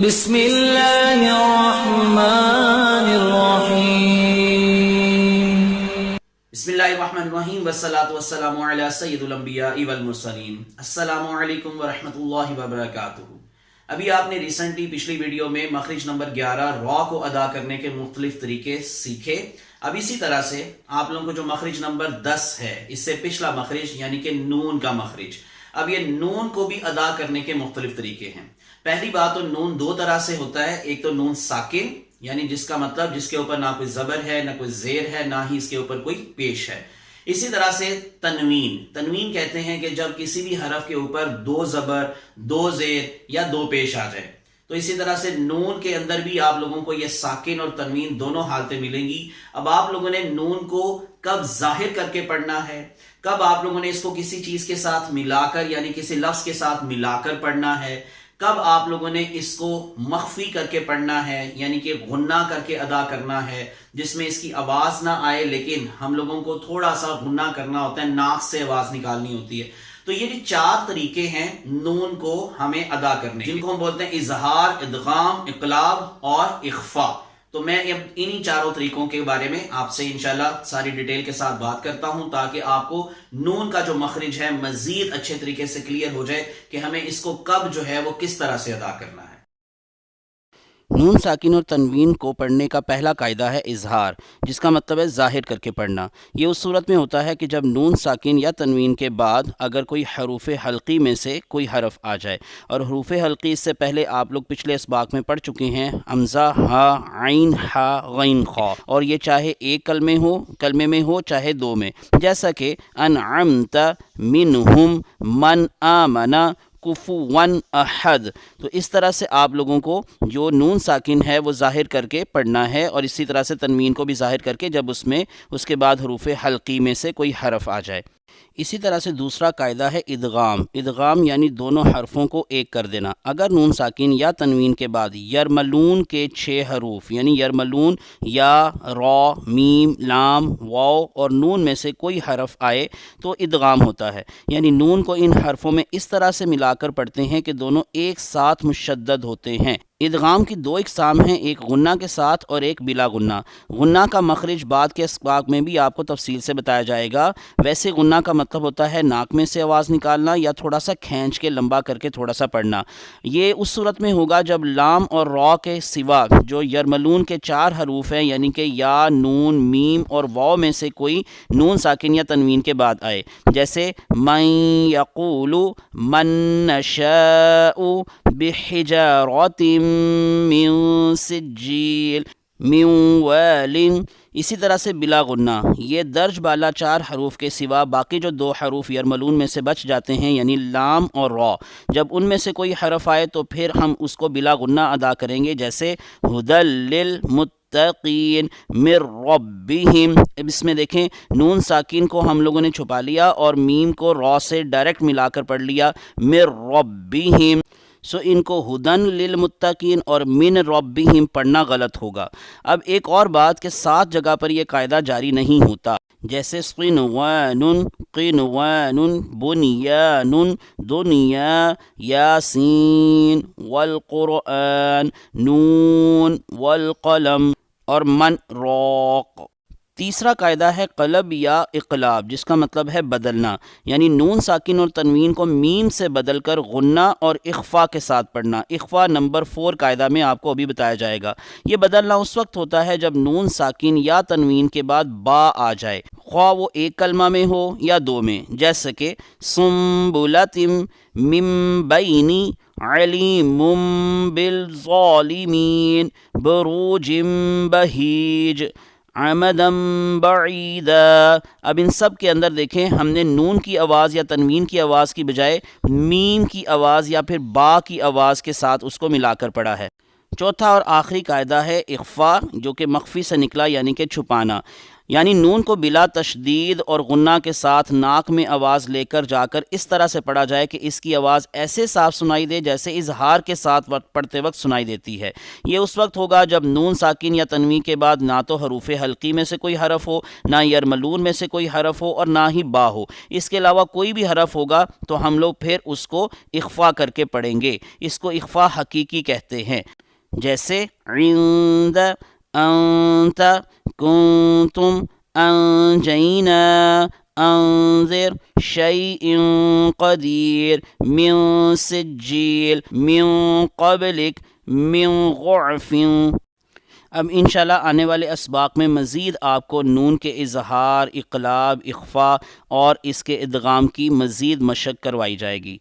بسم اللہ الرحمن الرحیم بسم اللہ الرحمن الرحیم والصلاة والسلام علی سید الانبیاء والمرسلین۔ السلام علیکم ورحمۃ اللہ وبرکاتہ۔ ابھی آپ نے ریسنٹلی پچھلی ویڈیو میں مخرج نمبر 11 را کو ادا کرنے کے مختلف طریقے سیکھے۔ اب اسی طرح سے آپ لوگوں کو جو مخرج نمبر 10 ہے، اس سے پچھلا مخرج یعنی کہ نون کا مخرج، اب یہ نون کو بھی ادا کرنے کے مختلف طریقے ہیں۔ پہلی بات تو نون دو طرح سے ہوتا ہے، ایک تو نون ساکن یعنی جس کا مطلب جس کے اوپر نہ کوئی زبر ہے نہ کوئی زیر ہے نہ ہی اس کے اوپر کوئی پیش ہے۔ اسی طرح سے تنوین کہتے ہیں کہ جب کسی بھی حرف کے اوپر دو زبر، دو زیر یا دو پیش آ جائے۔ تو اسی طرح سے نون کے اندر بھی آپ لوگوں کو یہ ساکن اور تنوین دونوں حالتیں ملیں گی۔ اب آپ لوگوں نے نون کو کب ظاہر کر کے پڑھنا ہے، کب آپ لوگوں نے اس کو کسی چیز کے ساتھ ملا کر یعنی کسی لفظ کے ساتھ ملا کر پڑھنا ہے، کب آپ لوگوں نے اس کو مخفی کر کے پڑھنا ہے یعنی کہ غنہ کر کے ادا کرنا ہے، جس میں اس کی آواز نہ آئے لیکن ہم لوگوں کو تھوڑا سا غنہ کرنا ہوتا ہے، ناک سے آواز نکالنی ہوتی ہے۔ تو یہ 4 طریقے ہیں نون کو ہمیں ادا کرنے، جن کو ہم بولتے ہیں اظہار، ادغام، اقلاب اور اخفاء۔ تو میں انہی 4 طریقوں کے بارے میں آپ سے انشاءاللہ ساری ڈیٹیل کے ساتھ بات کرتا ہوں تاکہ آپ کو نون کا جو مخرج ہے مزید اچھے طریقے سے کلیئر ہو جائے کہ ہمیں اس کو کب جو ہے وہ کس طرح سے ادا کرنا ہے۔ نون ساکن اور تنوین کو پڑھنے کا پہلا قاعدہ ہے اظہار، جس کا مطلب ہے ظاہر کر کے پڑھنا۔ یہ اس صورت میں ہوتا ہے کہ جب نون ساکن یا تنوین کے بعد اگر کوئی حروف حلقی میں سے کوئی حرف آ جائے، اور حروف حلقی اس سے پہلے آپ لوگ پچھلے اسباق میں پڑھ چکے ہیں، حمزہ، ہا، عین، ہا، غین، خا، اور یہ چاہے ایک کلمے میں ہو چاہے 2 میں، جیسا کہ انعمت منہم من آمنا کفوا احد۔ تو اس طرح سے آپ لوگوں کو جو نون ساکن ہے وہ ظاہر کر کے پڑھنا ہے، اور اسی طرح سے تنوین کو بھی ظاہر کر کے جب اس کے بعد حروف حلقی میں سے کوئی حرف آ جائے۔ اسی طرح سے دوسرا قاعدہ ہے ادغام یعنی دونوں حرفوں کو ایک کر دینا۔ اگر نون ساکن یا تنوین کے بعد یرملون کے 6 حروف یعنی یرملون یا را، میم، لام، واو اور نون میں سے کوئی حرف آئے تو ادغام ہوتا ہے، یعنی نون کو ان حرفوں میں اس طرح سے ملا کر پڑھتے ہیں کہ دونوں ایک ساتھ مشدد ہوتے ہیں۔ ادغام کی 2 اقسام ہیں، ایک غنہ کے ساتھ اور ایک بلا غنہ۔ غنہ کا مخرج بعد کے اسباق میں بھی آپ کو تفصیل سے بتایا جائے گا۔ ویسے غنہ کا مطلب ہوتا ہے ناک میں سے آواز نکالنا یا تھوڑا سا کھینچ کے لمبا کر کے تھوڑا سا پڑھنا۔ یہ اس صورت میں ہوگا جب لام اور را کے سوا جو یرملون کے 4 حروف ہیں یعنی کہ یا، نون، میم اور واو میں سے کوئی نون ساکن یا تنوین کے بعد آئے، جیسے من یقول من نشاء بحجارۃ من سجیل من وال۔ اسی طرح سے بلا غنہ، یہ درج بالا 4 حروف کے سوا باقی جو 2 حروف یرملون میں سے بچ جاتے ہیں یعنی لام اور را، جب ان میں سے کوئی حرف آئے تو پھر ہم اس کو بلا غنہ ادا کریں گے، جیسے ہدی للمتقین من ربہم۔ اب اس میں دیکھیں نون ساکن کو ہم لوگوں نے چھپا لیا اور میم کو را سے ڈائریکٹ ملا کر پڑھ لیا، من ربہم۔ ان کو ہدن للمتقین اور من ربہم پڑھنا غلط ہوگا۔ اب ایک اور بات کہ 7 جگہ پر یہ قاعدہ جاری نہیں ہوتا، جیسے قنوان، بنیان، دنیا، یاسین، والقرآن، نون، والقلم اور من راق۔ تیسرا قاعدہ ہے قلب یا اقلاب، جس کا مطلب ہے بدلنا، یعنی نون ساکن اور تنوین کو میم سے بدل کر غنہ اور اخفاء کے ساتھ پڑھنا۔ اخفاء نمبر 4 قاعدہ میں آپ کو ابھی بتایا جائے گا۔ یہ بدلنا اس وقت ہوتا ہے جب نون ساکن یا تنوین کے بعد با آ جائے، خواہ وہ ایک کلمہ میں ہو یا 2 میں، جیسے کہ سنبلۃ من بین علیم بالظالمین بروج بہیج عمدم بعیدا۔ اب ان سب کے اندر دیکھیں ہم نے نون کی آواز یا تنوین کی آواز کی بجائے میم کی آواز یا پھر با کی آواز کے ساتھ اس کو ملا کر پڑھا ہے۔ چوتھا اور آخری قاعدہ ہے اخفاء، جو کہ مخفی سے نکلا یعنی کہ چھپانا۔ یعنی نون کو بلا تشدید اور غنہ کے ساتھ ناک میں آواز لے کر جا کر اس طرح سے پڑھا جائے کہ اس کی آواز ایسے صاف سنائی دے جیسے اظہار کے ساتھ پڑھتے وقت سنائی دیتی ہے۔ یہ اس وقت ہوگا جب نون ساکن یا تنوین کے بعد نہ تو حروف حلقی میں سے کوئی حرف ہو، نہ یرملون میں سے کوئی حرف ہو اور نہ ہی با ہو۔ اس کے علاوہ کوئی بھی حرف ہوگا تو ہم لوگ پھر اس کو اخفا کر کے پڑھیں گے۔ اس کو اخفا حقیقی کہتے ہیں، جیسے عند، انت، کنتم، انجینا، انذر، شیء قدیر، من سجیل، من قبلک، من غعف۔ اب انشاءاللہ آنے والے اسباق میں مزید آپ کو نون کے اظہار، اقلاب، اخفا اور اس کے ادغام کی مزید مشق کروائی جائے گی۔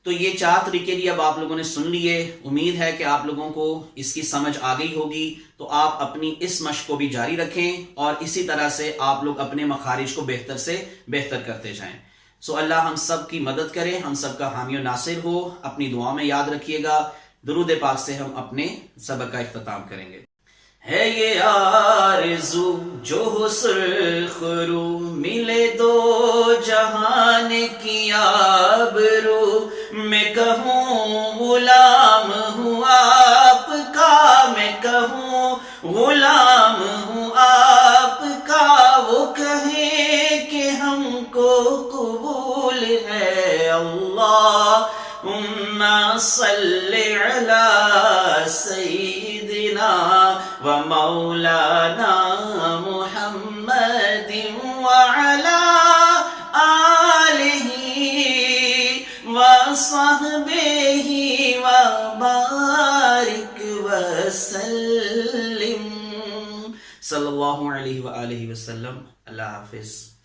تو یہ 4 طریقے بھی اب آپ لوگوں نے سن لیے، امید ہے کہ آپ لوگوں کو اس کی سمجھ آ گئی ہوگی۔ تو آپ اپنی اس مشق کو بھی جاری رکھیں اور اسی طرح سے آپ لوگ اپنے مخارج کو بہتر سے بہتر کرتے جائیں۔ سو اللہ ہم سب کی مدد کرے، ہم سب کا حامی و ناصر ہو۔ اپنی دعا میں یاد رکھیے گا۔ درود پاک سے ہم اپنے سبق کا اختتام کریں گے۔ ہے یہ آرزو جو ہو سرخ رو، ملے دو جہان کی آبرو، میں کہوں غلام ہوں آپ کا، میں کہوں غلام ہوں آپ کا، وہ کہے کہ ہم کو قبول ہے۔ اللہم صلی علی سیدنا و مولانا محمد وعلی آلہ وصحبہ وبارک وسلم۔ صلی اللہ علیہ وآلہ وسلم۔ اللہ حافظ۔